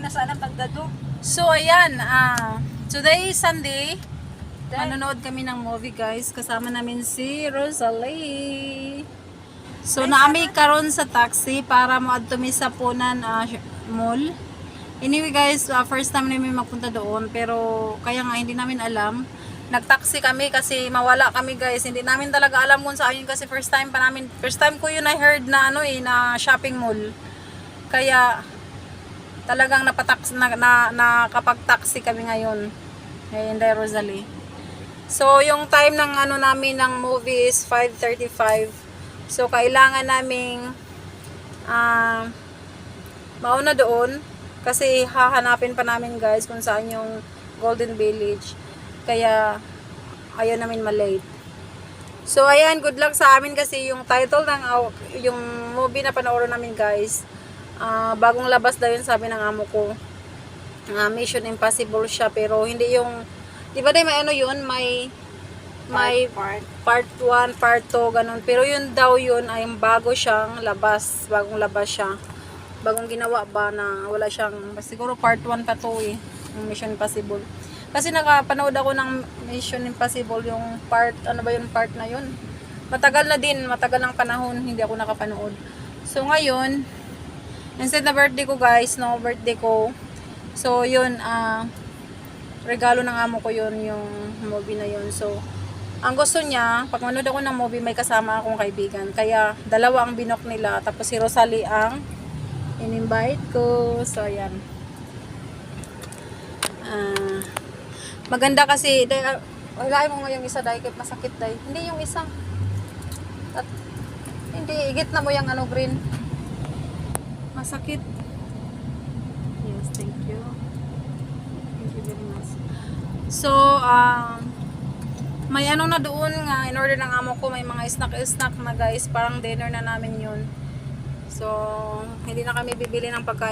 na sana pagdado. So ayan, today is Sunday. Manonood kami ng movie guys. Kasama namin si Rosalie. So naami karon sa taxi para moadto mi sa Punan mall. Anyway guys, first time namin magpunta doon pero kaya nga hindi namin alam. Nagtaxi kami kasi mawala kami guys. Hindi namin talaga alam kung saan yun kasi first time ko yun I heard na na shopping mall. Kaya talagang nakapag-taxi kami ngayon. Ngayon dahil Rosalie. So yung time ng namin ng movie is 5:35. So kailangan naming mauna doon kasi hahanapin pa namin guys kung saan yung Golden Village. Kaya ayaw namin malate. So ayan, good luck sa amin kasi yung title ng yung movie na panoorin namin guys, bagong labas daw yun sabi ng amo ko. Mission Impossible siya pero hindi yung, di ba may yun, may part 1, part 2 ganun. Pero yun daw yun ay bago siyang labas, bagong labas siya. Bagong ginawa ba na wala siyang, siguro part 1 pa to yung Mission Impossible. Kasi nakapanood ako ng Mission Impossible, yung part, part na yun. Matagal ng panahon, hindi ako nakapanood. So ngayon, instead na birthday ko guys, birthday ko. So yun, regalo ng amo ko yun, yung movie na yun. So, ang gusto niya, pag manood ako ng movie, may kasama akong kaibigan. Kaya, dalawa ang binok nila. Tapos si Rosalie ang in-invite ko. So, ayan. Maganda kasi, hilahin mo nga yung isa dahil masakit dahil. Hindi yung isa. Hindi, igit na mo yung green. Masakit. Yes, thank you. Thank you very much. So, may na doon nga, in order ng amo ko, may mga snack na guys, parang dinner na namin yun. So, hindi na kami bibili ng pagkain.